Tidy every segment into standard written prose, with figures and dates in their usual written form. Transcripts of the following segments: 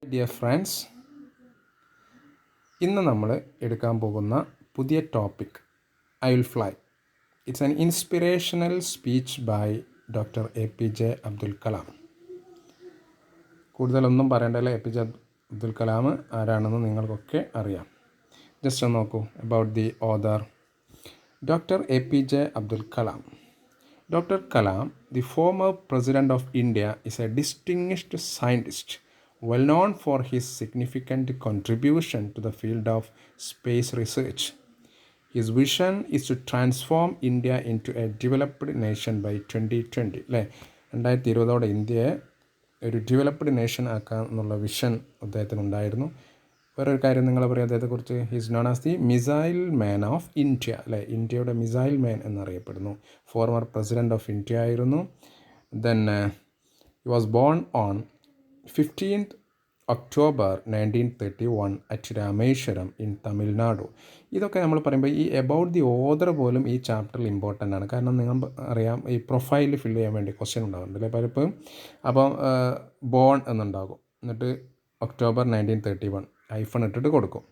Dear friends, ഇന്ന് നമ്മൾ എടുക്കാൻ പോകുന്ന പുതിയ topic I will fly. It's an inspirational speech by doctor A P J Abdul Kalam. കൂടുതലൊന്നും പറയേണ്ടല്ല, A P J Abdul Kalam ആരാണെന്ന് നിങ്ങൾക്കൊക്കെ അറിയാം. ജസ്റ്റ് ഒന്ന് നോക്കൂ about the author. Doctor A P J Abdul Kalam. Dr. Kalam, the former President of India, is a distinguished scientist, well known for his significant contribution to the field of space research. His vision is to transform India into a developed nation by 2020. 2020 ഇന്ത്യയെ ഒരു developed nation ആക്കുക എന്നുള്ള vision അദ്ദേഹത്തിനുണ്ടായിരുന്നു. വേറൊരു കാര്യം നിങ്ങൾ പറയാം അദ്ദേഹത്തെക്കുറിച്ച്, his known as the missile man of India. ഇന്ത്യയുടെ മിസൈൽ മാൻ എന്നറിയപ്പെടുന്നു. ഫോർമർ പ്രസിഡൻറ്റ് ഓഫ് ഇന്ത്യ ആയിരുന്നു. Then he was born on 15th October 1931 at Rameswaram in Tamil Nadu. ഇതൊക്കെ നമ്മൾ പറയുമ്പോൾ ഈ എബൌട്ട് ദി ഓദർ പോലും ഈ ചാപ്റ്ററിൽ ഇമ്പോർട്ടൻ്റ് ആണ്. കാരണം നിങ്ങൾ അറിയാം, ഈ പ്രൊഫൈൽ ഫില്ല് ചെയ്യാൻ വേണ്ടി ക്വസ്റ്റ്യൻ ഉണ്ടാകുന്നുണ്ട് അല്ലേ പലപ്പോഴും. അപ്പോൾ ബോൺ എന്നുണ്ടാകും, എന്നിട്ട് October 1931 ഹൈഫൺ ഇട്ടിട്ട് കൊടുക്കും.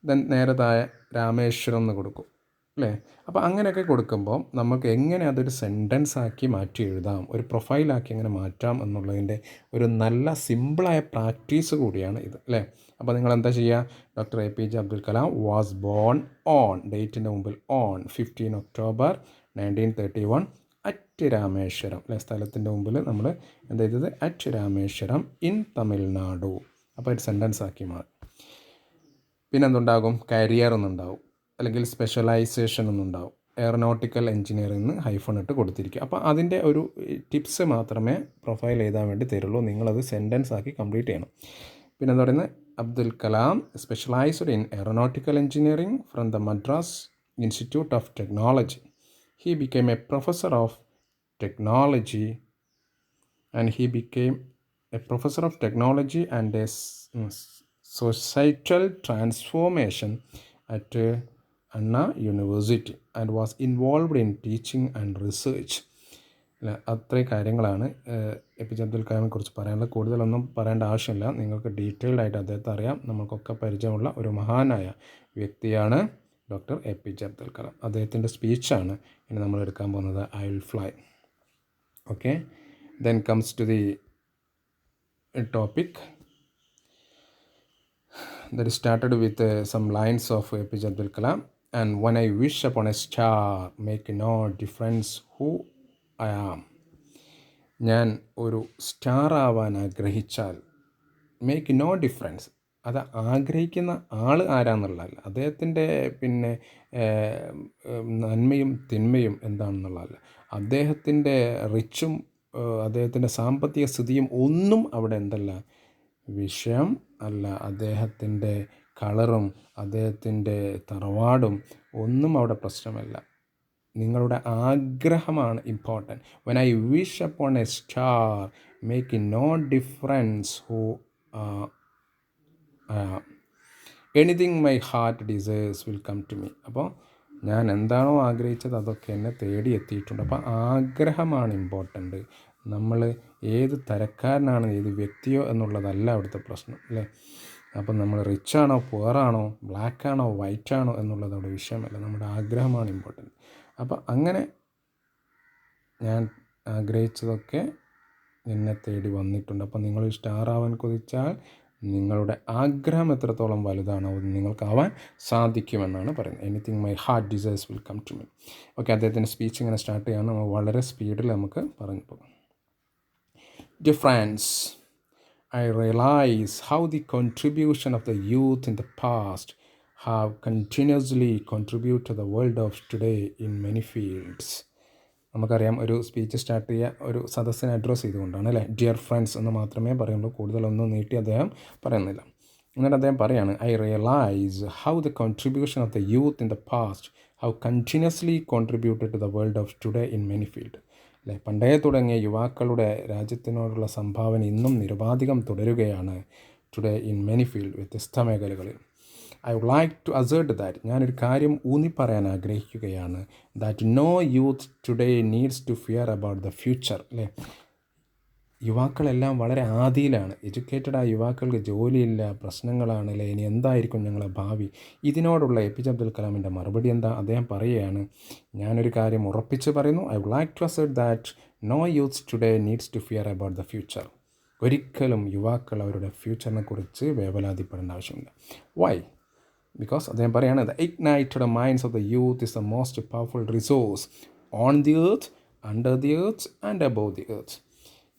ദെൻ നേരെ താഴെ രാമേശ്വരം എന്ന് കൊടുക്കും അല്ലേ. അപ്പോൾ അങ്ങനെയൊക്കെ കൊടുക്കുമ്പോൾ നമുക്ക് എങ്ങനെ അതൊരു സെൻറ്റൻസ് ആക്കി മാറ്റി എഴുതാം, ഒരു പ്രൊഫൈലാക്കി എങ്ങനെ മാറ്റാം എന്നുള്ളതിൻ്റെ ഒരു നല്ല സിമ്പിളായ പ്രാക്ടീസ് കൂടിയാണ് ഇത് അല്ലേ. അപ്പോൾ നിങ്ങൾ എന്താ ചെയ്യുക, doctor A P J Abdul Kalam was born on, ഡേറ്റിൻ്റെ മുമ്പിൽ ഓൺ 15 October 1931 അറ്റ് രാമേശ്വരം അല്ലേ. സ്ഥലത്തിൻ്റെ മുമ്പിൽ നമ്മൾ എന്താ ചെയ്തത്, അറ്റ് രാമേശ്വരം ഇൻ തമിഴ്നാടു. അപ്പോൾ ഒരു സെൻറ്റൻസ് ആക്കി മാറും. പിന്നെ എന്തുണ്ടാകും, കരിയർ എന്നുണ്ടാവും, അല്ലെങ്കിൽ സ്പെഷ്യലൈസേഷൻ എന്നുണ്ടാവും. എയറോനോട്ടിക്കൽ എഞ്ചിനീയറിംഗ് ഹൈഫൺ ഇട്ട് കൊടുത്തിരിക്കുക. അപ്പോൾ അതിൻ്റെ ഒരു ടിപ്സ് മാത്രമേ പ്രൊഫൈൽ എഴുതാൻ വേണ്ടി തരുള്ളൂ. നിങ്ങളത് സെൻറ്റൻസ് ആക്കി കംപ്ലീറ്റ് ചെയ്യണം. പിന്നെ എന്താ പറയുന്നത്, Abdul Kalam specialised in aeronautical engineering from the Madras institute of technology. He became A professor of technology and a societal transformation at Anna University and was involved in teaching and research. അത്രയും കാര്യങ്ങളാണ് A P J Abdul കലാമിനെ കുറിച്ച് പറയാനുള്ളത്. കൂടുതലൊന്നും പറയേണ്ട ആവശ്യമില്ല, നിങ്ങൾക്ക് detailed ആയിട്ട് അദ്ദേഹത്തെ അറിയാം. നമുക്കൊക്കെ പരിചയമുള്ള ഒരു മഹാനായ വ്യക്തിയാണ് doctor A P J Abdul Kalam. അദ്ദേഹത്തിൻ്റെ സ്പീച്ചാണ് ഇനി നമ്മൾ എടുക്കാൻ പോകുന്നത്, I will fly. Okay, then comes to the topic that started with some lines of APJ Abdul Kalam. And when I wish upon a star, make no difference who I am. ഞാൻ ഒരു star ആവാൻ ആഗ്രഹിച്ചാൽ, make no difference, അത് ആഗ്രഹിക്കുന്ന ആൾ ആരാന്നുള്ളതല്ല, അദ്ദേഹത്തിൻ്റെ പിന്നെ നന്മയും തിന്മയും എന്താണെന്നുള്ളതല്ല, അദ്ദേഹത്തിൻ്റെ റിച്ചും അദ്ദേഹത്തിൻ്റെ സാമ്പത്തിക സ്ഥിതിയും ഒന്നും അവിടെ എന്തല്ല വിഷയം അല്ല. അദ്ദേഹത്തിൻ്റെ കളറും അദ്ദേഹത്തിൻ്റെ തറവാടും ഒന്നും അവിടെ പ്രശ്നമല്ല. നിങ്ങളുടെ ആഗ്രഹമാണ് important. When I wish upon a star, make no difference who anything my heart desires will come to me. അപ്പോൾ ഞാൻ എന്താണോ ആഗ്രഹിച്ചത് അതൊക്കെ എന്നെ തേടി എത്തിയിട്ടുണ്ട്. അപ്പോൾ ആഗ്രഹമാണ് ഇമ്പോർട്ടൻ്റ്. നമ്മൾ ഏത് തരക്കാരനാണ്, ഏത് വ്യക്തിയോ എന്നുള്ളതല്ല അവിടുത്തെ പ്രശ്നം അല്ലേ. അപ്പം നമ്മൾ റിച്ചാണോ പുവറാണോ ബ്ലാക്കാണോ വൈറ്റാണോ എന്നുള്ളത് അവിടെ വിഷയമല്ല, നമ്മുടെ ആഗ്രഹമാണ് ഇമ്പോർട്ടൻ്റ്. അപ്പോൾ അങ്ങനെ ഞാൻ ആഗ്രഹിച്ചതൊക്കെ എന്നെ തേടി വന്നിട്ടുണ്ട്. അപ്പോൾ നിങ്ങൾ സ്റ്റാർ ആവാൻ കൊതിച്ചാൽ നിങ്ങളുടെ ആഗ്രഹം എത്രത്തോളം വലുതാണോ നിങ്ങൾക്കാവാൻ സാധിക്കുമെന്നാണ് പറയുന്നത്. Anything my heart desires will come to me. Okay, അദ്ദേഹത്തിൻ്റെ സ്പീച്ച് ഇങ്ങനെ സ്റ്റാർട്ട് ചെയ്യാണ്. നമ്മൾ വളരെ സ്പീഡിൽ നമുക്ക് പറഞ്ഞു പോകാം. Dear friends, I realize how the contribution of the youth in the past have continuously contributed to the world of today in many fields. നമുക്കറിയാം, ഒരു സ്പീച്ച് സ്റ്റാർട്ട് ചെയ്യുക ഒരു സദസ്സിനെ അഡ്രസ്സ് ചെയ്തുകൊണ്ടാണ് അല്ലേ. ഡിയർ ഫ്രണ്ട്സ് എന്ന് മാത്രമേ പറയുള്ളൂ, കൂടുതലൊന്നും നീട്ടി അദ്ദേഹം പറയുന്നില്ല. എന്നിട്ട് അദ്ദേഹം പറയാണ്, I realise how the contribution of the youth in the past have continuously contributed to the world of today in many field. അല്ലേ, പണ്ടേ തുടങ്ങിയ യുവാക്കളുടെ രാജ്യത്തിനോടുള്ള സംഭാവന ഇന്നും നിരുപാധികം തുടരുകയാണ്. ടുഡേ ഇൻ മെനി ഫീൽഡ്, വ്യത്യസ്ത മേഖലകളിൽ. I would like to assert that, ഞാനൊരു കാര്യം ഊന്നി പറയാൻ ആഗ്രഹിക്കുകയാണ്, that no youth today needs to fear about the future. അല്ലേ, യുവാക്കളെല്ലാം വളരെ ആദിയിലാണ്. എഡ്യൂക്കേറ്റഡായ യുവാക്കൾക്ക് ജോലിയില്ല, പ്രശ്നങ്ങളാണ് അല്ലേ, ഇനി എന്തായിരിക്കും ഞങ്ങളെ ഭാവി? ഇതിനോടുള്ള എ പി ജെ അബ്ദുൽ കലാമിൻ്റെ മറുപടി എന്താ? അദ്ദേഹം പറയുകയാണ്, ഞാനൊരു കാര്യം ഉറപ്പിച്ച് പറയുന്നു, I would like to assert that no youth today needs to fear about the future. ഒരിക്കലും യുവാക്കൾ അവരുടെ ഫ്യൂച്ചറിനെ കുറിച്ച് വേവലാതിപ്പെടേണ്ട ആവശ്യമില്ല. വൈ? ബിക്കോസ് അദ്ദേഹം പറയുകയാണ്, the Ignited minds of the youth is the most powerful resource on the earth, under the earth and above the earth.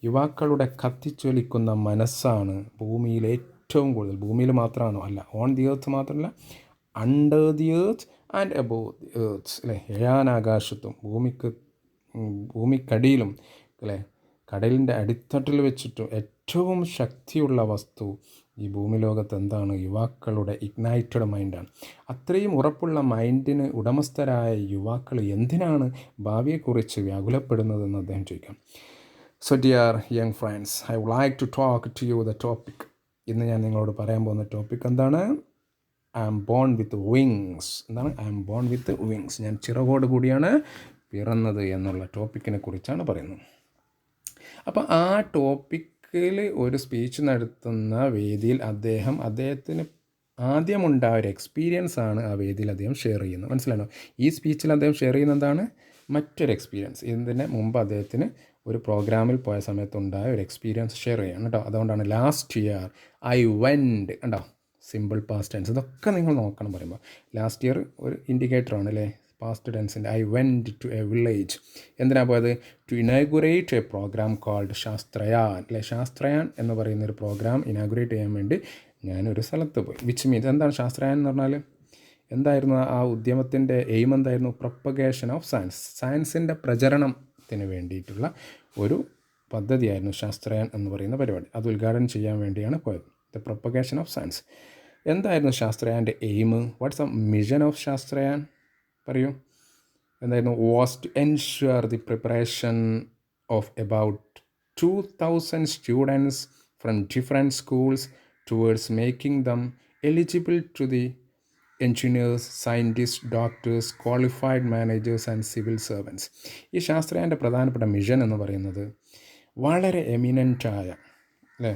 യുവാക്കളുടെ കത്തിച്ചൊലിക്കുന്ന മനസ്സാണ് ഭൂമിയിൽ ഏറ്റവും കൂടുതൽ, ഭൂമിയിൽ മാത്രമാണോ? അല്ല, ഓൺ ദി എർത്ത് മാത്രമല്ല, under the earth and above the earth അല്ലേ, ഏഴാനാകാശത്തും ഭൂമിക്കടിയിലും അല്ലേ, കടലിൻ്റെ അടിത്തട്ടിൽ വെച്ചിട്ടും ഏറ്റവും ശക്തിയുള്ള വസ്തു ഈ ഭൂമി ലോകത്ത് എന്താണ്? യുവാക്കളുടെ ഇഗ്നൈറ്റഡ് മൈൻഡാണ്. അത്രയും ഉറപ്പുള്ള മൈൻഡിന് ഉടമസ്ഥരായ യുവാക്കൾ എന്തിനാണ് ഭാവിയെക്കുറിച്ച് വ്യാകുലപ്പെടുന്നതെന്ന് അദ്ദേഹം ചോദിക്കാം. So dear young friends, I would like to talk to you the topic. ഇന്ന് ഞാൻ നിങ്ങളോട് പറയാൻ പോകുന്ന ടോപ്പിക് എന്താണ്? I am born with wings. എന്താണ്? I am born with wings. ഞാൻ ചിറകോട് കൂടിയാണ് പിറന്നത് എന്നുള്ള ടോപ്പിക്കിനെ കുറിച്ചാണ് പറയുന്നത്. അപ്പോൾ ആ ടോപ്പിക്കിൽ ഒരു സ്പീച്ച് നടത്തുന്ന വേദിയിൽ അദ്ദേഹത്തിന് ആദ്യമുണ്ടായ ഒരു എക്സ്പീരിയൻസ് ആണ് ആ വേദിയിൽ അദ്ദേഹം ഷെയർ ചെയ്യുന്നത്. മനസ്സിലാണോ? ഈ സ്പീച്ചിൽ അദ്ദേഹം ഷെയർ ചെയ്യുന്നത് എന്താണ്? മറ്റൊരു എക്സ്പീരിയൻസ്. ഇതിന് മുമ്പ് അദ്ദേഹത്തിന് ഒരു പ്രോഗ്രാമിൽ പോയ സമയത്തുണ്ടായ ഒരു എക്സ്പീരിയൻസ് ഷെയർ ചെയ്യണം കേട്ടോ. അതുകൊണ്ടാണ് ലാസ്റ്റ് ഇയർ ഐ വെൻറ്റ് കണ്ടോ, സിമ്പിൾ പാസ്റ്റ് ടെൻസ്. ഇതൊക്കെ നിങ്ങൾ നോക്കണം പറയുമ്പോൾ. ലാസ്റ്റ് ഇയർ ഒരു ഇൻഡിക്കേറ്ററാണ് അല്ലേ, പാസ്റ്റ് ടെൻസിൻ്റെ. I went to a village. എന്തിനാണ് പോയത്? To inaugurate a programme called Shastrayaan അല്ലേ. ശാസ്ത്രയാൻ എന്ന് പറയുന്നൊരു പ്രോഗ്രാം ഇനാഗുറേറ്റ് ചെയ്യാൻ വേണ്ടി ഞാനൊരു സ്ഥലത്ത് പോയി. വിച്ച് മീൻസ് എന്താണ് ശാസ്ത്രയാൻ എന്ന് പറഞ്ഞാൽ? എന്തായിരുന്നു ആ ഉദ്യമത്തിൻ്റെ എയിം? എന്തായിരുന്നു? Propagation of science. സയൻസിൻ്റെ പ്രചരണത്തിന് വേണ്ടിയിട്ടുള്ള ഒരു പദ്ധതിയായിരുന്നു ശാസ്ത്രയാൻ എന്ന് പറയുന്ന പരിപാടി. അത് ഉദ്ഘാടനം ചെയ്യാൻ വേണ്ടിയാണ് പോയത്. The propagation of science. എന്തായിരുന്നു ശാസ്ത്രയാൻ്റെ aim? What's a mission of Shastrayaan? പറയൂ, എന്തായിരുന്നു? Was to ensure the preparation of about 2000 students from different schools towards making them eligible to the engineers, scientist, doctors, qualified managers and civil servants. ഈ ശാസ്ത്രയാൻ്റെ പ്രധാനപ്പെട്ട mission എന്ന് പറയുന്നത് വളരെ എമിനൻ്റായ അല്ലേ,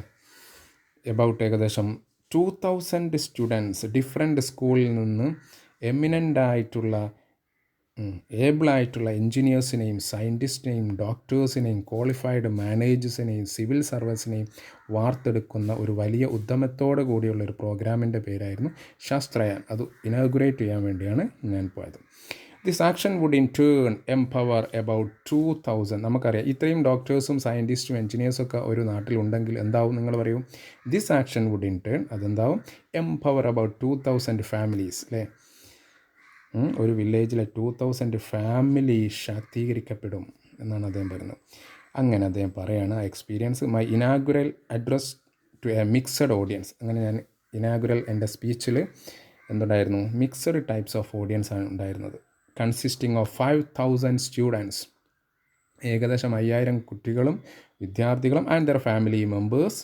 about ഏകദേശം 2000 സ്റ്റുഡൻസ് ഡിഫറെൻറ്റ് സ്കൂളിൽ നിന്ന് എമിനൻ്റായിട്ടുള്ള ഏബിളായിട്ടുള്ള എൻജിനീയേഴ്സിനെയും സയൻറ്റിസ്റ്റിനെയും ഡോക്ടേഴ്സിനെയും ക്വാളിഫൈഡ് മാനേജേഴ്സിനെയും സിവിൽ സർവീസിനെയും വാർത്തെടുക്കുന്ന ഒരു വലിയ ഉദ്യമത്തോടു കൂടിയുള്ള ഒരു പ്രോഗ്രാമിൻ്റെ പേരായിരുന്നു ശാസ്ത്രയാൻ. അത് ഇനാഗുറേറ്റ് ചെയ്യാൻ വേണ്ടിയാണ് ഞാൻ പോയത്. This action would in turn empower about 2000. നമുക്കറിയാം, ഇത്രയും ഡോക്ടേഴ്സും സയൻറ്റിസ്റ്റും എൻജിനീയേഴ്സൊക്കെ ഒരു നാട്ടിലുണ്ടെങ്കിൽ എന്താവും? നിങ്ങൾ പറയൂ. This action would in turn, അതെന്താവും? എംപവർ അബൌട്ട് 2000 ഫാമിലീസ് അല്ലേ. ഒരു വില്ലേജിലെ 2000 ഫാമിലി ശാക്തീകരിക്കപ്പെടും എന്നാണ് അദ്ദേഹം പറയുന്നത്. അങ്ങനെ അദ്ദേഹം പറയുകയാണ് ആ experience. My inaugural address to a mixed audience. അങ്ങനെ ഞാൻ ഇനാഗുറൽ എൻ്റെ സ്പീച്ചിൽ എന്തുണ്ടായിരുന്നു? മിക്സഡ് ടൈപ്സ് ഓഫ് ഓഡിയൻസ് ആണ് ഉണ്ടായിരുന്നത്. കൺസിസ്റ്റിംഗ് ഓഫ് 5000 സ്റ്റുഡൻസ്, ഏകദേശം 5000 കുട്ടികളും വിദ്യാർത്ഥികളും ആൻഡ് ദർ ഫാമിലി മെമ്പേഴ്സ്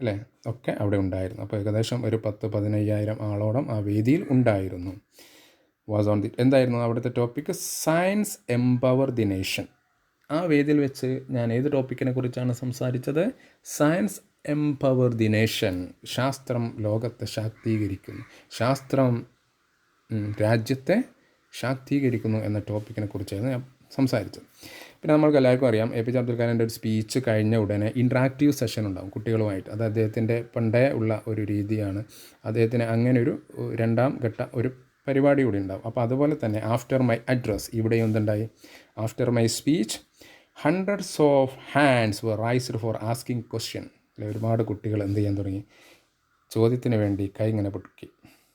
അല്ലേ, ഒക്കെ അവിടെ ഉണ്ടായിരുന്നു. അപ്പോൾ ഏകദേശം ഒരു 10,000-15,000 ആളോളം ആ വേദിയിൽ ഉണ്ടായിരുന്നു. വാസ് ഓൺ ദി എന്തായിരുന്നു അവിടുത്തെ topic? Science empower the nation. ആ വേദിയിൽ വെച്ച് ഞാൻ ഏത് ടോപ്പിക്കിനെ കുറിച്ചാണ് സംസാരിച്ചത്? Science empower the nation. ശാസ്ത്രം ലോകത്തെ ശാക്തീകരിക്കുന്നു, ശാസ്ത്രം രാജ്യത്തെ ശാക്തീകരിക്കുന്നു എന്ന ടോപ്പിക്കിനെ കുറിച്ചായിരുന്നു ഞാൻ സംസാരിച്ചത്. പിന്നെ നമ്മൾക്ക് എല്ലാവർക്കും അറിയാം, എ പി ജെ അബ്ദുൽ കലാമിൻ്റെ ഒരു സ്പീച്ച് കഴിഞ്ഞ ഉടനെ ഇൻട്രാക്റ്റീവ് സെഷൻ ഉണ്ടാകും കുട്ടികളുമായിട്ട്. അത് അദ്ദേഹത്തിൻ്റെ പണ്ടേ ഉള്ള ഒരു രീതിയാണ്. അദ്ദേഹത്തിന് അങ്ങനെ ഒരു രണ്ടാം ഘട്ട ഒരു പരിപാടി കൂടി ഉണ്ടാവും. അപ്പോൾ അതുപോലെ തന്നെ ആഫ്റ്റർ മൈ അഡ്രസ്, ഇവിടെ എന്തുണ്ടായി? After my speech hundreds of hands were raised for asking question അല്ലെ. ഒരുപാട് കുട്ടികൾ എന്ത് ചെയ്യാൻ തുടങ്ങി? ചോദ്യത്തിന് വേണ്ടി കൈ ഇങ്ങനെ പൊട്ടി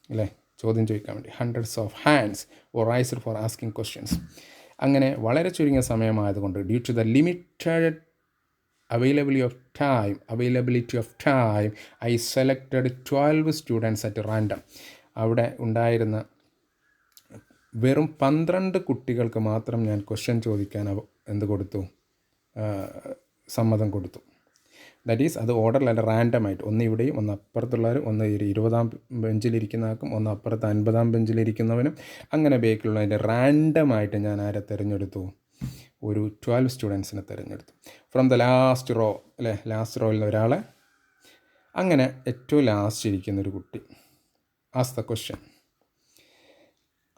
അല്ലേ, ചോദ്യം ചോദിക്കാൻ വേണ്ടി. Hundreds of hands were raised for asking questions. അങ്ങനെ വളരെ ചുരുങ്ങിയ സമയമായതുകൊണ്ട് due to the limited availability of time, I selected 12 students at random. അവിടെ ഉണ്ടായിരുന്ന വെറും 12 കുട്ടികൾക്ക് മാത്രം ഞാൻ ക്വസ്റ്റ്യൻ ചോദിക്കാൻ എന്ത് കൊടുത്തു? സമ്മതം കൊടുത്തു. ദാറ്റ് ഈസ് അത് ഓർഡറിലല്ല, റാൻഡമായിട്ട്. ഒന്ന് ഇവിടെയും ഒന്ന് അപ്പുറത്തുള്ളവരും, ഒന്ന് 20ാം ബെഞ്ചിലിരിക്കുന്ന ആൾക്കും, ഒന്ന് അപ്പുറത്ത് 50ാം ബെഞ്ചിലിരിക്കുന്നവനും, അങ്ങനെ ബേക്കിലുള്ളതിൻ്റെ റാൻഡമായിട്ട് ഞാൻ ആരെ തിരഞ്ഞെടുത്തു? ഒരു 12 സ്റ്റുഡൻസിനെ തിരഞ്ഞെടുത്തു. ഫ്രം ദ ലാസ്റ്റ് റോ, അല്ലേ, ലാസ്റ്റ് റോയിൽ നിന്ന് ഒരാളെ, അങ്ങനെ ഏറ്റവും ലാസ്റ്റ് ഇരിക്കുന്നൊരു കുട്ടി. As the question.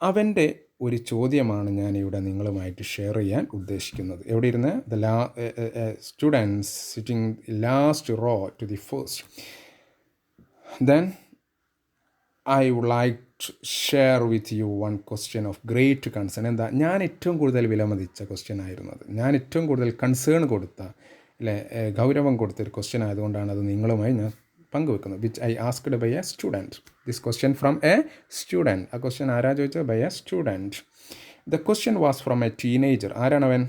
അവൻ്റെ ഒരു ചോദ്യമാണ് ഞാനിവിടെ നിങ്ങളുമായിട്ട് ഷെയർ ചെയ്യാൻ ഉദ്ദേശിക്കുന്നത്. എവിടെ ഇരുന്ന് the students sitting last row to the first. Then I would like to share with you one question of great concern. എന്താ, ഞാൻ ഏറ്റവും കൂടുതൽ വിലമതിച്ച ക്വസ്റ്റ്യൻ ആയിരുന്നത്, ഞാൻ ഏറ്റവും കൂടുതൽ കൺസേൺ കൊടുത്ത, അല്ലെ, ഗൗരവം കൊടുത്തൊരു ക്വസ്റ്റ്യൻ ആയതുകൊണ്ടാണ് അത് നിങ്ങളുമായി ഞാൻ പങ്കുവെക്കുന്നത്. Which I asked by a student. This question from a student. ആ ക്വസ്റ്റ്യൻ ആരാ ചോദിച്ചത്? By a student. The question was from a teenager. ആരാണവൻ?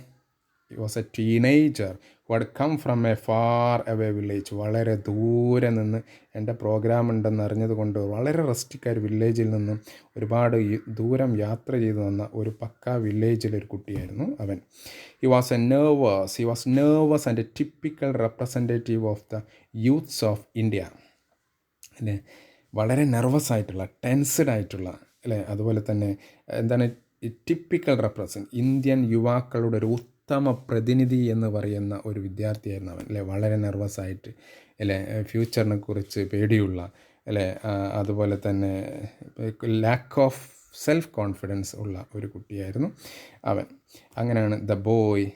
He was a teenager who had come from a far away village. വളരെ ദൂരെ നിന്ന് എൻ്റെ programme ഉണ്ടെന്ന് അറിഞ്ഞതുകൊണ്ട് വളരെ റസ്റ്റിക്കായ ഒരു വില്ലേജിൽ നിന്നും ഒരുപാട് ദൂരം യാത്ര ചെയ്തു വന്ന ഒരു പക്ക വില്ലേജിലൊരു കുട്ടിയായിരുന്നു അവൻ. He was nervous and A typical representative of the youths of India. അല്ലേ, വളരെ നെർവസ് ആയിട്ടുള്ള, ടെൻസ്ഡ് ആയിട്ടുള്ള, അല്ലേ, അതുപോലെ തന്നെ എന്താണ്, ടിപ്പിക്കൽ ഇന്ത്യൻ യുവാക്കളുടെ ഒരു ഉത്തമ പ്രതിനിധി എന്ന് പറയുന്ന ഒരു വിദ്യാർത്ഥിയായിരുന്നു അവൻ. അല്ലേ, വളരെ നെർവസ് ആയിട്ട്, അല്ലേ, ഫ്യൂച്ചറിനെ കുറിച്ച് പേടിയുള്ള, അല്ലേ, അതുപോലെ തന്നെ ലാക്ക് ഓഫ് സെൽഫ് കോൺഫിഡൻസ് ഉള്ള ഒരു കുട്ടിയായിരുന്നു അവൻ. അങ്ങനെയാണ് the boy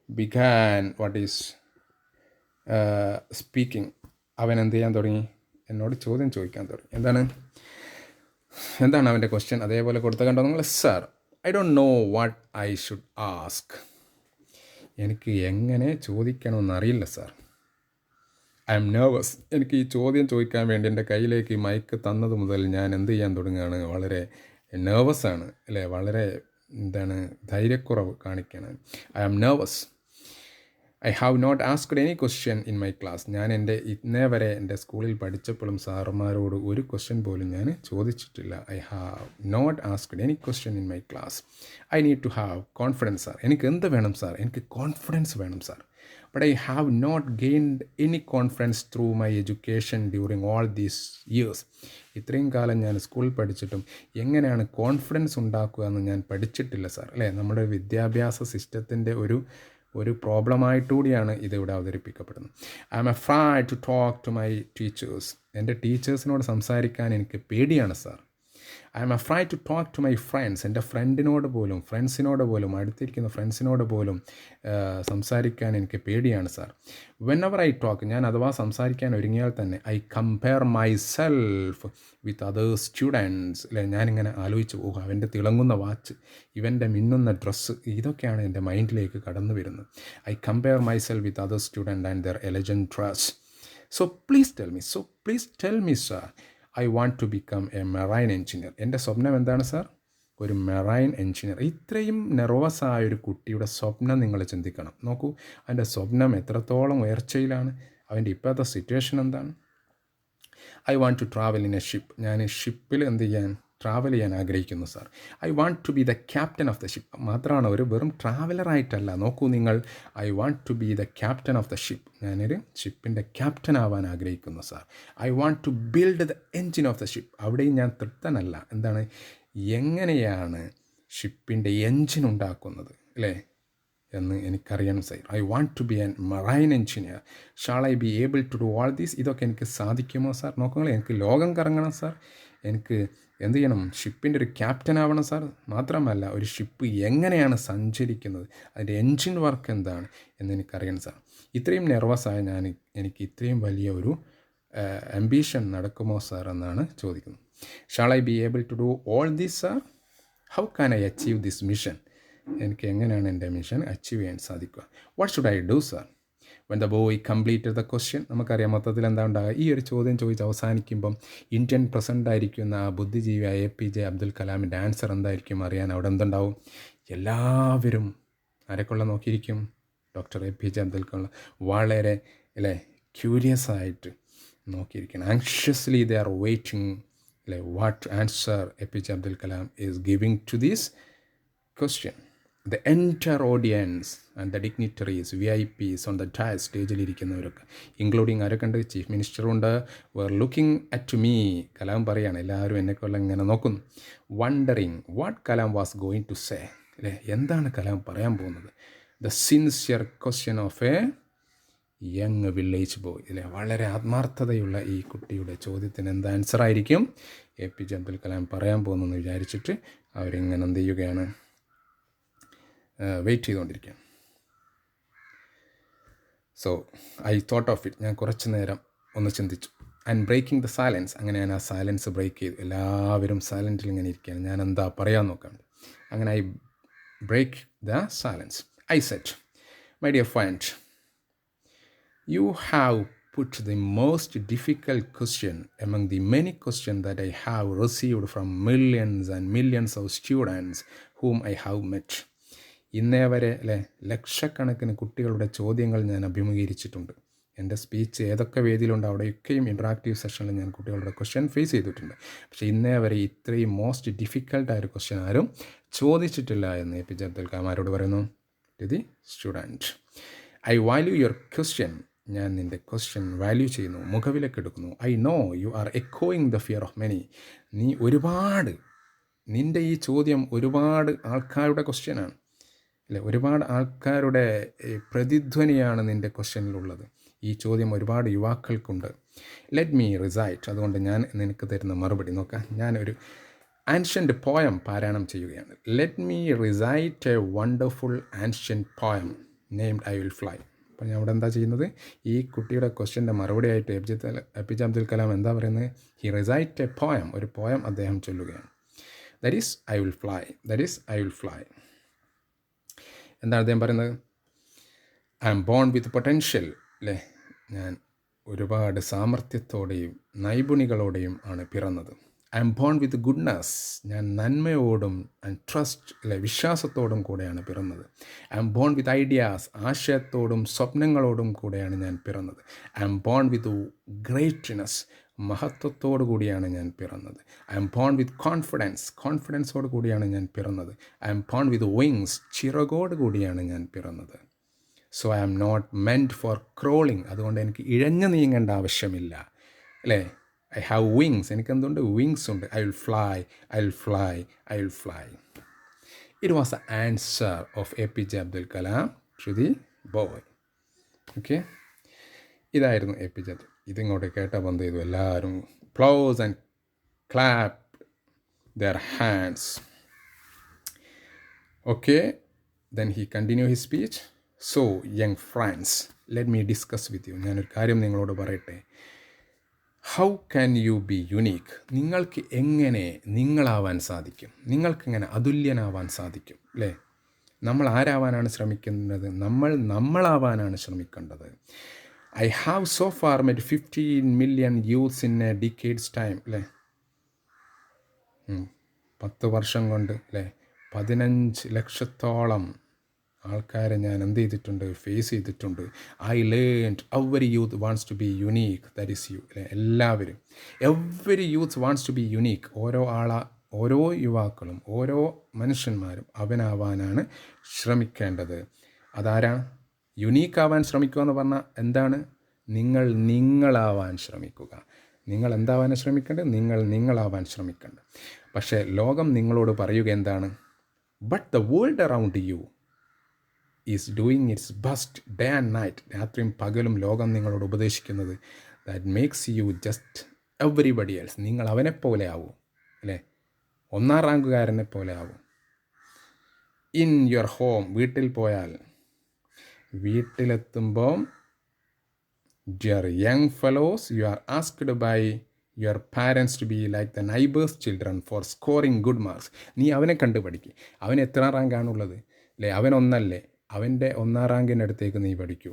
began what is speaking. അവൻ എന്ത് ചെയ്യാൻ തുടങ്ങി? എന്നോട് ചോദ്യം ചോദിക്കാൻ തുടങ്ങി. എന്താണ് അവൻ്റെ ക്വസ്റ്റ്യൻ? അതേപോലെ കൊടുത്ത കണ്ടോ നിങ്ങൾ? Sir, I don't know what I should ask. എനിക്ക് എങ്ങനെ ചോദിക്കണമെന്നറിയില്ല സാർ. I M nervous. എനിക്ക് ഈ ചോദ്യം ചോദിക്കാൻ വേണ്ടി എൻ്റെ കയ്യിലേക്ക് ഈ മൈക്ക് തന്നത് മുതൽ ഞാൻ എന്ത് ചെയ്യാൻ തുടങ്ങുകയാണ്? വളരെ നെർവസാണ്, അല്ലേ, വളരെ ധൈര്യക്കുറവ് കാണിക്കണം. I am nervous. I have not asked any question in my class. ഞാൻ ഇന്നേ വരെ എൻ്റെ സ്കൂളിൽ പഠിച്ചപ്പോഴും സാറുമാരോട് ഒരു ക്വസ്റ്റ്യൻ പോലും ഞാൻ ചോദിച്ചിട്ടില്ല. I have not asked any question in my class. I need to have confidence sir. എനിക്ക് എന്ത് വേണം സാർ? എനിക്ക് കോൺഫിഡൻസ് വേണം sir. But I have not gained any confidence through my education during all these years. ഇത്രയും കാലം ഞാൻ സ്കൂളിൽ പഠിച്ചിട്ടും എങ്ങനെയാണ് കോൺഫിഡൻസ് ഉണ്ടാക്കുക എന്ന് ഞാൻ പഠിച്ചിട്ടില്ല സാർ. അല്ലേ, നമ്മുടെ വിദ്യാഭ്യാസ സിസ്റ്റത്തിൻ്റെ ഒരു പ്രോബ്ലമായിട്ടുകൂടിയാണ് ഇതിവിടെ അവതരിപ്പിക്കപ്പെടുന്നത്. I am afraid to talk to my teachers. എൻ്റെ ടീച്ചേഴ്സിനോട് സംസാരിക്കാൻ എനിക്ക് പേടിയാണ് sir. I am afraid to talk to my friends. എൻ്റെ ഫ്രണ്ട്സിനോട് പോലും അടുത്തിരിക്കുന്ന ഫ്രണ്ട്സിനോട് പോലും സംസാരിക്കാൻ എനിക്ക് പേടിയാണ് sir. Whenever I talk, ഞാൻ അഥവാ സംസാരിക്കാൻ ഒരുങ്ങിയാൽ തന്നെ I compare myself with other students. അല്ലെ, ഞാനിങ്ങനെ ആലോചിച്ച് പോകും, അവൻ്റെ തിളങ്ങുന്ന വാച്ച്, ഇവൻ്റെ മിന്നുന്ന ഡ്രസ്സ്, ഇതൊക്കെയാണ് എൻ്റെ മൈൻഡിലേക്ക് കടന്നു വരുന്നത്. I compare myself with other student and their elegant dress. So please tell me sir, I want to become a marine engineer. എൻ്റെ സ്വപ്നം എന്താണ് സാർ? ഒരു മെറൈൻ എഞ്ചിനീയർ. ഇത്രയും നെർവസായ ഒരു കുട്ടിയുടെ സ്വപ്നം നിങ്ങൾ ചിന്തിക്കണം. നോക്കൂ, അവൻ്റെ സ്വപ്നം എത്രത്തോളം ഉയർച്ചയിലാണ്, അവൻ്റെ ഇപ്പോഴത്തെ സിറ്റുവേഷൻ എന്താണ്? I want to travel in a ship. ഞാൻ ഷിപ്പിൽ ട്രാവൽ ചെയ്യാൻ ആഗ്രഹിക്കുന്നു sir. I want to be the captain of the ship. മാത്രമാണ്, ഒരു വെറും ട്രാവലറായിട്ടല്ല. നോക്കൂ നിങ്ങൾ, I want to be the captain of the ship. ഞാനൊരു ഷിപ്പിൻ്റെ ക്യാപ്റ്റൻ ആവാൻ ആഗ്രഹിക്കുന്നു sir. I want to build the engine of the ship. അവിടെയും ഞാൻ തൃപ്തനല്ല. എങ്ങനെയാണ് ഷിപ്പിൻ്റെ എൻജിൻ ഉണ്ടാക്കുന്നത്, അല്ലേ, എന്ന് എനിക്കറിയണം sir. I want to be an marine engineer. Shall I be able to do all these? ഇതൊക്കെ എനിക്ക് സാധിക്കുമോ സാർ? നോക്കുമ്പോൾ എനിക്ക് ലോകം കറങ്ങണം സാർ. എനിക്ക് എന്ത് ചെയ്യണം? ഷിപ്പിൻ്റെ ഒരു ക്യാപ്റ്റൻ ആവണം സാർ. മാത്രമല്ല, ഒരു ഷിപ്പ് എങ്ങനെയാണ് സഞ്ചരിക്കുന്നത്, അതിൻ്റെ എൻജിൻ വർക്ക് എന്താണ് എന്ന് എനിക്കറിയണം സാർ. ഇത്രയും നെർവസായ എനിക്ക് ഇത്രയും വലിയ ഒരു ആംബിഷൻ നടക്കുമോ സാർ എന്നാണ് ചോദിക്കുന്നത്. Shall I be able to do all these sir? How can I achieve this mission? എനിക്ക് എങ്ങനെയാണ് എൻ്റെ മിഷൻ അച്ചീവ് ചെയ്യാൻ സാധിക്കുക? What should I do sir? When the boy completed the question. നമുക്കറിയാം മൊത്തത്തിൽ എന്താ ഉണ്ടാകുക. ഈ ഒരു ചോദ്യം ചോദിച്ച് അവസാനിക്കുമ്പം ഇന്ത്യൻ പ്രസിഡൻ്റ് ആയിരിക്കുന്ന ആ ബുദ്ധിജീവിയായ APJ അബ്ദുൽ കലാമിൻ്റെ ആൻസർ എന്തായിരിക്കും അറിയാൻ അവിടെ എന്തുണ്ടാവും? എല്ലാവരും ആരെക്കൊള്ള നോക്കിയിരിക്കും? ഡോക്ടർ APJ അബ്ദുൽ കലാം വളരെ, അല്ലേ, ക്യൂരിയസ് ആയിട്ട് നോക്കിയിരിക്കണം. ആങ്ഷ്യസ്ലി ദേ ആർ വെയിറ്റിംഗ്, അല്ലേ, what answer APJ Abdul Kalam is giving to this question. The entire audience and the dignitaries, VIPs on the dais, സ്റ്റേജിലിരിക്കുന്നവരൊക്കെ, ഇൻക്ലൂഡിങ് ആരൊക്കെ ഉണ്ട്? ചീഫ് മിനിസ്റ്ററുണ്ട്. were looking at me. Kalam പറയാണ്, എല്ലാവരും എന്നെക്കൊല്ലം ഇങ്ങനെ നോക്കുന്നു. wondering what Kalam was going to say. അല്ലേ, എന്താണ് കലാം പറയാൻ പോകുന്നത്? The sincere question of A young village boy. ഇതിലെ വളരെ ആത്മാർത്ഥതയുള്ള ഈ കുട്ടിയുടെ ചോദ്യത്തിന് എന്ത് ആൻസർ ആയിരിക്കും APJ അബ്ദുൽ കലാം പറയാൻ പോകുന്നെന്ന് വിചാരിച്ചിട്ട് അവരിങ്ങനെ എന്ത് ചെയ്യുകയാണ്, വെയിറ്റ് ചെയ്തുകൊണ്ടിരിക്കുകയാണ്. So I thought of it, ഞാൻ കുറച്ച് നേരം ഒന്ന് ചിന്തിച്ചു. ആൻഡ് ബ്രേക്കിംഗ് ദ സൈലൻസ്, അങ്ങനെ ഞാൻ ആ സൈലൻസ് ബ്രേക്ക് ചെയ്തു. എല്ലാവരും സൈലൻറ്റിൽ ഇങ്ങനെ ഇരിക്കുകയാണ്, ഞാൻ എന്താ പറയാൻ നോക്കാം. അങ്ങനെ I break the silence. I said, my dear friend, you have put the most difficult question among the many questions that I have received from millions and millions of students whom I have met. ഇന്നേ വരെ ലക്ഷക്കണക്കിന് കുട്ടികളുടെ ചോദ്യങ്ങൾ ഞാൻ അഭിമുഖീകരിച്ചിട്ടുണ്ട്. എൻ്റെ speech ഏതൊക്കെ വേദിയിലുണ്ട് അവിടെയൊക്കെയും interactive സെഷനിൽ ഞാൻ കുട്ടികളുടെ ക്വസ്റ്റ്യൻ ഫേസ് ചെയ്തിട്ടുണ്ട്. പക്ഷേ ഇന്നേ വരെ ഇത്രയും മോസ്റ്റ് ഡിഫിക്കൽട്ടായൊരു ക്വസ്റ്റ്യൻ ആരും ചോദിച്ചിട്ടില്ല എന്ന് APJ അബ്ദുൽ കലാം ആരോട് പറയുന്നു? To the student. I value your question, ഞാൻ നിൻ്റെ ക്വസ്റ്റ്യൻ വാല്യൂ ചെയ്യുന്നു, മുഖവിലക്കെടുക്കുന്നു. ഐ നോ യു ആർ എക്കോയിങ് ദ ഫിയർ ഓഫ് മെനി. നീ നിൻ്റെ ഈ ചോദ്യം ഒരുപാട് ആൾക്കാരുടെ ക്വസ്റ്റ്യനാണ് അല്ലേ, ഒരുപാട് ആൾക്കാരുടെ പ്രതിധ്വനിയാണ് നിൻ്റെ ക്വസ്റ്റ്യനിലുള്ളത്. ഈ ചോദ്യം ഒരുപാട് യുവാക്കൾക്കുണ്ട്. ലെറ്റ് മീ റിസൈറ്റ്, അതുകൊണ്ട് ഞാൻ നിനക്ക് തരുന്ന മറുപടി നോക്കാം. ഞാനൊരു ആൻഷ്യൻ്റ് പോയം പാരായണം ചെയ്യുകയാണ്. Let me recite A wonderful ancient poem named I will fly. അപ്പോൾ ഞാൻ അവിടെ എന്താ ചെയ്യുന്നത്, ഈ കുട്ടിയുടെ ക്വസ്റ്റ്യൻ്റെ മറുപടി ആയിട്ട് APJ അബ്ദുൽ കലാം എന്താ പറയുന്നത്? ഹി റിസൈറ്റ് എ പോയം, ഒരു പോയം അദ്ദേഹം ചൊല്ലുകയാണ്. That is I will fly, that is I will fly. എന്താണ് അദ്ദേഹം പറയുന്നത്? I am born with potential, അല്ലേ, ഞാൻ ഒരുപാട് സാമർഥ്യത്തോടെയും നൈപുണികളോടെയും ആണ് പിറന്നത്. I am born with goodness, ഞാൻ നന്മയോടും ആൻഡ് ട്രസ്റ്റ്, അല്ലെ, വിശ്വാസത്തോടും കൂടെയാണ് പിറന്നത്. I am born with ideas, ആശയത്തോടും സ്വപ്നങ്ങളോടും കൂടെയാണ് ഞാൻ പിറന്നത്. I am born with greatness, മഹത്വത്തോടു കൂടിയാണ് ഞാൻ പിറന്നത്. I am born with confidence, കോൺഫിഡൻസോട് കൂടിയാണ് ഞാൻ പിറന്നത്. I am born with wings, ചിറകോട് കൂടിയാണ് ഞാൻ പിറന്നത്. So I am not meant for crawling, അതുകൊണ്ട് എനിക്ക് ഇഴഞ്ഞു നീങ്ങേണ്ട ആവശ്യമില്ല, അല്ലേ. ഐ ഹാവ് വിങ്സ്, എനിക്കെന്തുണ്ട്? വിങ്സ് ഉണ്ട്. I will fly, I will fly, I will fly. It was the answer of APJ Abdul Kalam to the boy. Okay, ഇതായിരുന്നു APJ. ഇതിങ്ങോട്ട് കേട്ടപ്പോൾ എന്ത് ചെയ്തു? എല്ലാവരും applause and clapped their hands. Okay, then he continued his speech. So, young friends, let me discuss with you. ഞാനൊരു കാര്യം നിങ്ങളോട് പറയട്ടെ. How can you B unique? നിങ്ങൾക്ക് എങ്ങനെ നിങ്ങളാവാൻ സാധിക്കും? നിങ്ങൾക്കെങ്ങനെ അതുല്യനാവാൻ സാധിക്കും, അല്ലേ? നമ്മൾ ആരാവാനാണ് ശ്രമിക്കുന്നത്? നമ്മളാവാനാണ് ശ്രമിക്കേണ്ടത്. I have so far met 15 million youths in A decades time, അല്ലേ. 10 വർഷം കൊണ്ട്, അല്ലേ, 15 ലക്ഷത്തോളം ആൾക്കാരെ ഞാൻ എന്ത് ചെയ്തിട്ടുണ്ട്? ഫേസ് ചെയ്തിട്ടുണ്ട്. I learned every youth wants to be unique, that is you, അല്ലേ. എല്ലാവരും, every youth wants to be unique. ഓരോ യുവാക്കളും, ഓരോ മനുഷ്യന്മാരും അവനാവാനാണ് ശ്രമിക്കേണ്ടത്. അതാരാണ്? യുണീക്കാവാൻ ശ്രമിക്കുക എന്ന് പറഞ്ഞാൽ എന്താണ്? നിങ്ങളാവാൻ ശ്രമിക്കുക. നിങ്ങൾ എന്താവാൻ ശ്രമിക്കേണ്ടത്? നിങ്ങളാവാൻ ശ്രമിക്കേണ്ടത്. പക്ഷേ ലോകം നിങ്ങളോട് പറയുക എന്താണ്? But the world around you is doing its best day and night. രാത്രിയും പകലും ലോകം നിങ്ങളോട് ഉപദേശിക്കുന്നത് that makes you just everybody else. നിങ്ങൾ അവനെപ്പോലെ ആവൂ, അല്ലേ, 1ാം റാങ്കുകാരനെ പോലെ ആവും. ഇൻ യുവർ ഹോം, വീട്ടിൽ പോയാൽ, വീട്ടിലെത്തുമ്പോൾ dear young fellows, you are asked by your parents to be like the neighbours children for scoring good marks. നീ അവനെ കണ്ടു പഠിക്കും. അവൻ എത്രാം റാങ്കാണുള്ളത്, അല്ലേ? അവൻ ഒന്നല്ലേ? അവൻ്റെ 1ാം റാങ്കിനടുത്തേക്ക് നീ പഠിക്കൂ,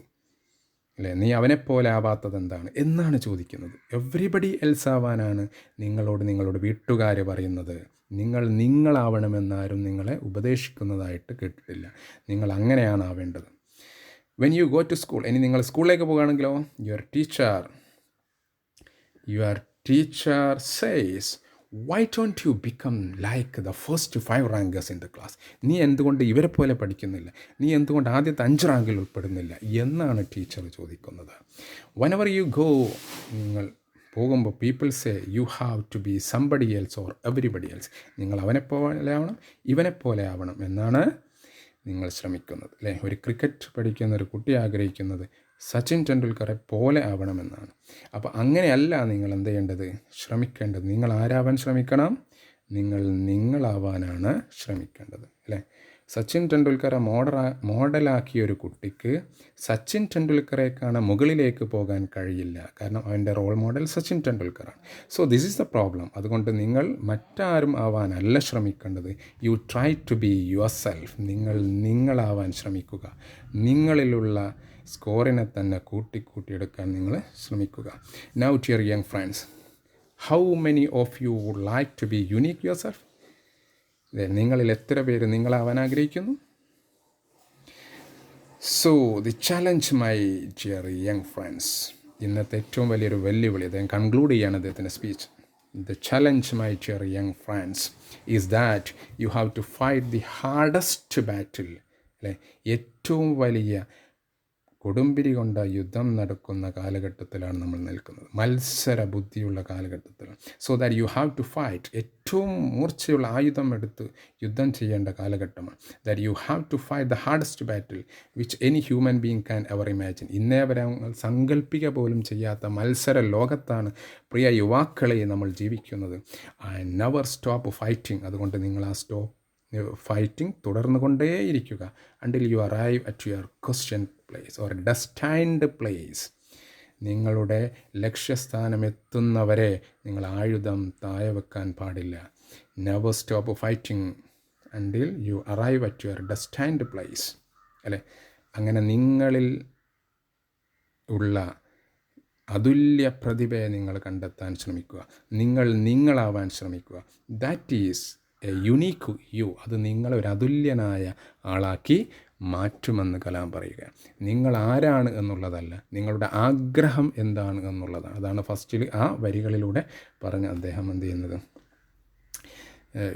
അല്ലേ. നീ അവനെപ്പോലെ ആവാത്തത് എന്താണ് എന്നാണ് ചോദിക്കുന്നത്. എവ്രിബഡി എൽസ് ആവാനാണ് നിങ്ങളോട് വീട്ടുകാർ പറയുന്നത്. നിങ്ങളാവണമെന്നാരും നിങ്ങളെ ഉപദേശിക്കുന്നതായിട്ട് കേട്ടിട്ടില്ല. നിങ്ങൾ അങ്ങനെയാണ് ആവേണ്ടത്. When you go to school, ഇനി നിങ്ങൾ സ്കൂളിലേക്ക് പോകുകയാണെങ്കിലോ, your teacher says, why don't you become like the first 5 rankers in the class? നീ എന്തുകൊണ്ട് ഇവരെ പോലെ പഠിക്കുന്നില്ല? നീ എന്തുകൊണ്ട് ആദ്യത്തെ 5 റാങ്കിൽ ഉൾപ്പെടുന്നില്ല എന്നാണ് ടീച്ചർ ചോദിക്കുന്നത്. വനെവർ യു ഗോ, നിങ്ങൾ പോകുമ്പോൾ people say you have to be somebody else or everybody else. നിങ്ങൾ അവനെപ്പോലെ ആവണം, ഇവനെപ്പോലെ ആവണം എന്നാണ് നിങ്ങൾ ശ്രമിക്കുന്നത് അല്ലേ? ഒരു ക്രിക്കറ്റ് പഠിക്കുന്ന ഒരു കുട്ടി ആഗ്രഹിക്കുന്നത് സച്ചിൻ ടെണ്ടുൽക്കറെ പോലെ ആവണമെന്നാണ്. അപ്പോൾ അങ്ങനെയല്ല നിങ്ങൾ എന്ത് ചെയ്യേണ്ടത്, ശ്രമിക്കേണ്ടത്. നിങ്ങൾ ആരാവാൻ ശ്രമിക്കണം? നിങ്ങൾ നിങ്ങളാവാനാണ് ശ്രമിക്കേണ്ടത് അല്ലേ? സച്ചിൻ ടെണ്ടുൽക്കറെ മോഡലാക്കിയ ഒരു കുട്ടിക്ക് സച്ചിൻ ടെണ്ടുൽക്കറേക്കാണ് മുകളിലേക്ക് പോകാൻ കഴിയില്ല. കാരണം അവൻ്റെ റോൾ മോഡൽ സച്ചിൻ ടെണ്ടുൽക്കറാണ്. So this is the problem. അതുകൊണ്ട് നിങ്ങൾ മറ്റാരും ആവാനല്ല ശ്രമിക്കേണ്ടത്. You try to be yourself. നിങ്ങളാവാൻ ശ്രമിക്കുക. നിങ്ങളിലുള്ള സ്കോറിനെ തന്നെ കൂട്ടിയെടുക്കാൻ നിങ്ങൾ ശ്രമിക്കുക. Now to your young friends, how many of you would like to be unique yourself? നിങ്ങളിൽ എത്ര പേര് നിങ്ങളാവാൻ ആഗ്രഹിക്കുന്നു? So the challenge my dear young friends, ഇന്നത്തെ ഏറ്റവും വലിയൊരു വെല്ലുവിളി, അദ്ദേഹം കൺക്ലൂഡ് ചെയ്യാണ് അദ്ദേഹത്തിൻ്റെ speech. The challenge my dear young friends is that you have to fight the hardest battle അല്ലേ? ഏറ്റവും വലിയ കൊടുമ്പിരി കൊണ്ട യുദ്ധം നടക്കുന്ന കാലഘട്ടത്തിലാണ് നമ്മൾ നിൽക്കുന്നത്. മത്സര ബുദ്ധിയുള്ള കാലഘട്ടത്തിലാണ്. So that you have to fight. ഏറ്റവും മൂർച്ചയുള്ള ആയുധം എടുത്ത് യുദ്ധം ചെയ്യേണ്ട കാലഘട്ടമാണ്. That you have to fight the hardest battle which any human being can ever imagine. ഇന്നേ വരെ സങ്കല്പിക്കുക പോലും ചെയ്യാത്ത മത്സര ലോകത്താണ് പ്രിയ യുവാക്കളെ നമ്മൾ ജീവിക്കുന്നത്. I never stop fighting. അതുകൊണ്ട് നിങ്ങൾ ആ ഫൈറ്റിംഗ് തുടർന്നു കൊണ്ടേയിരിക്കുക until you arrive at your question place or destined place. നിങ്ങളുടെ ലക്ഷ്യസ്ഥാനം എത്തുന്നവരെ നിങ്ങൾ ആയുധം താഴെ വെക്കാൻ പാടില്ല. Never stop fighting until you arrive at your destined place അല്ലേ? അങ്ങനെ നിങ്ങളിൽ ഉള്ള അതുല്യ പ്രതിഭയെ നിങ്ങൾ കണ്ടെത്താൻ ശ്രമിക്കുക. നിങ്ങളാവാൻ ശ്രമിക്കുക. That is a unique you. അത് നിങ്ങളൊരു അതുല്യനായ ആളാക്കി മാറ്റുമെന്ന് കലാം പറയുക. നിങ്ങൾ ആരാണ് എന്നുള്ളതല്ല, നിങ്ങളുടെ ആഗ്രഹം എന്താണ് എന്നുള്ളതാണ്. അതാണ് ഫസ്റ്റിൽ ആ വരികളിലൂടെ പറഞ്ഞ് അദ്ദേഹം എന്ത് ചെയ്യുന്നത്,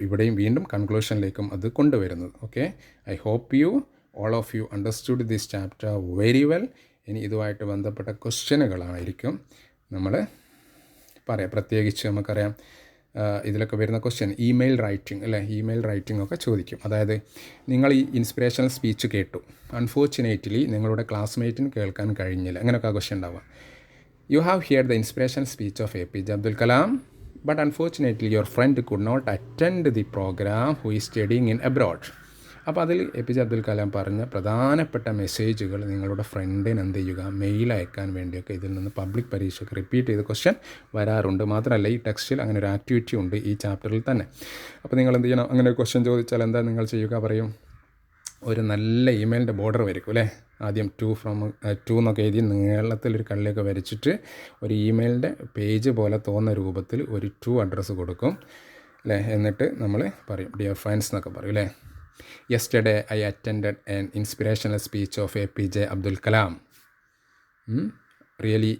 ഇവിടെയും വീണ്ടും കൺക്ലൂഷനിലേക്കും അത് കൊണ്ടുവരുന്നത്. Okay, I hope you all of you understood this chapter very well. ഇനി ഇതുമായിട്ട് ബന്ധപ്പെട്ട ക്വസ്റ്റ്യനുകളായിരിക്കും നമ്മൾ പറയാം. പ്രത്യേകിച്ച് നമുക്കറിയാം ഇതിലൊക്കെ വരുന്ന ക്വസ്റ്റ്യൻ ഇമെയിൽ റൈറ്റിംഗ് അല്ലേ? ഇമെയിൽ റൈറ്റിംഗ് ഒക്കെ ചോദിക്കും. അതായത് നിങ്ങൾ ഈ ഇൻസ്പിറേഷണൽ സ്പീച്ച് കേട്ടു, അൺഫോർച്ചുനേറ്റ്ലി നിങ്ങളുടെ ക്ലാസ്മേറ്റിന് കേൾക്കാൻ കഴിഞ്ഞില്ല, അങ്ങനെയൊക്കെ ക്വസ്റ്റ്യൻ ഉണ്ടാവുക. You have hear the inspirational speech of APJ Abdul Kalam, but unfortunately your friend could not attend the program who is studying in abroad. അപ്പോൾ അതിൽ APJ അബ്ദുൽ കലാം പറഞ്ഞ പ്രധാനപ്പെട്ട മെസ്സേജുകൾ നിങ്ങളുടെ ഫ്രണ്ടിന് എന്ത് ചെയ്യുക, മെയിൽ അയക്കാൻ വേണ്ടിയൊക്കെ ഇതിൽ നിന്ന് പബ്ലിക് പരീക്ഷയ്ക്ക് റിപ്പീറ്റ് ചെയ്ത് ക്വസ്റ്റ്യൻ വരാറുണ്ട്. മാത്രമല്ല ഈ ടെക്സ്റ്റിൽ അങ്ങനെ ഒരു ആക്ടിവിറ്റി ഉണ്ട് ഈ ചാപ്റ്ററിൽ തന്നെ. അപ്പോൾ നിങ്ങൾ എന്ത് ചെയ്യണം, അങ്ങനെ ഒരു ക്വസ്റ്റ്യൻ ചോദിച്ചാൽ എന്താ നിങ്ങൾ ചെയ്യുക, പറയും ഒരു നല്ല ഇമെയിലിൻ്റെ ബോർഡർ വരയ്ക്കും അല്ലേ? ആദ്യം 2 എന്നൊക്കെ എഴുതി നീളത്തിലൊരു കള്ളിയൊക്കെ വരച്ചിട്ട് ഒരു ഇമെയിലിൻ്റെ പേജ് പോലെ തോന്നുന്ന രൂപത്തിൽ ഒരു 2 അഡ്രസ്സ് കൊടുക്കും അല്ലേ? എന്നിട്ട് നമ്മൾ പറയും ഡിയർ ഫ്രണ്ട്സ് എന്നൊക്കെ പറയും അല്ലേ? Yesterday I attended an inspirational speech of APJ Abdul Kalam. Really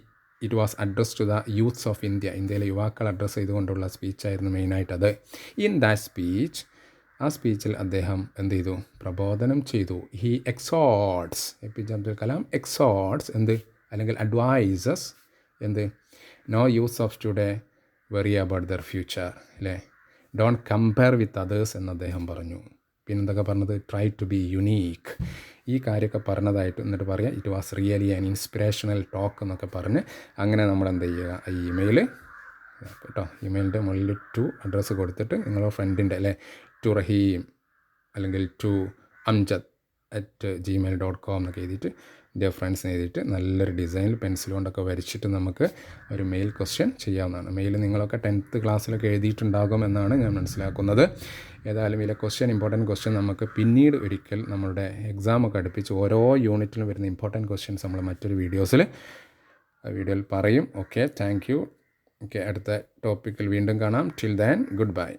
it was addressed to the youths of India. ഇന്ത്യയിലെ യുവാക്കൾ അഡ്രസ്സ് ചെയ്തുകൊണ്ടുള്ള സ്പീച്ചായിരുന്നു മെയിനായിട്ടത്. ഇൻ ദാറ്റ് സ്പീച്ച്, ആ സ്പീച്ചിൽ അദ്ദേഹം എന്ത് ചെയ്തു, പ്രബോധനം ചെയ്തു. He exhorts, APJ Abdul Kalam exhorts എന്ത്, അല്ലെങ്കിൽ അഡ്വൈസസ് എന്ത്, no youth of today worry about their future അല്ലേ? ഡോണ്ട് കമ്പയർ വിത്ത് അതേഴ്സ് എന്ന് അദ്ദേഹം പറഞ്ഞു. പിന്നെന്തൊക്കെ പറഞ്ഞത്, ട്രൈ ടു ബി യുണീക്ക്. ഈ കാര്യമൊക്കെ പറഞ്ഞതായിട്ട് എന്നിട്ട് പറയാം it was really an inspirational talk എന്നൊക്കെ പറഞ്ഞ് അങ്ങനെ നമ്മൾ എന്ത് ചെയ്യുക, ഈ ഇമെയിൽ കേട്ടോ, ഇമെയിലിൻ്റെ മുകളിൽ 2 അഡ്രസ്സ് കൊടുത്തിട്ട് നിങ്ങളുടെ ഫ്രണ്ടിൻ്റെ അല്ലേ, ടു റഹീം അല്ലെങ്കിൽ ടു amjad@gmail.com എന്നൊക്കെ എഴുതിയിട്ട് ഡിയർ ഫ്രണ്ട്സ് എഴുതിയിട്ട് നല്ലൊരു ഡിസൈനിൽ പെൻസിൽ കൊണ്ടൊക്കെ വരച്ചിട്ട് നമുക്ക് ഒരു മെയിൽ ക്വസ്റ്റ്യൻ ചെയ്യാവുന്നതാണ്. മെയിൽ നിങ്ങളൊക്കെ 10th ക്ലാസ്സിലൊക്കെ എഴുതിയിട്ടുണ്ടാകും എന്നാണ് ഞാൻ മനസ്സിലാക്കുന്നത്. ഏതായാലും ഇതിലെ ഇമ്പോർട്ടൻറ്റ് ക്വസ്റ്റ്യൻ നമുക്ക് പിന്നീട് ഒരിക്കൽ നമ്മളുടെ എക്സാമൊക്കെ അടുപ്പിച്ച് ഓരോ യൂണിറ്റിലും വരുന്ന ഇമ്പോർട്ടൻറ്റ് ക്വസ്റ്റ്യൻസ് നമ്മൾ മറ്റൊരു വീഡിയോയിൽ പറയും. Okay, thank you. ഓക്കെ, അടുത്ത ടോപ്പിക്കിൽ വീണ്ടും കാണാം. Till then good bye.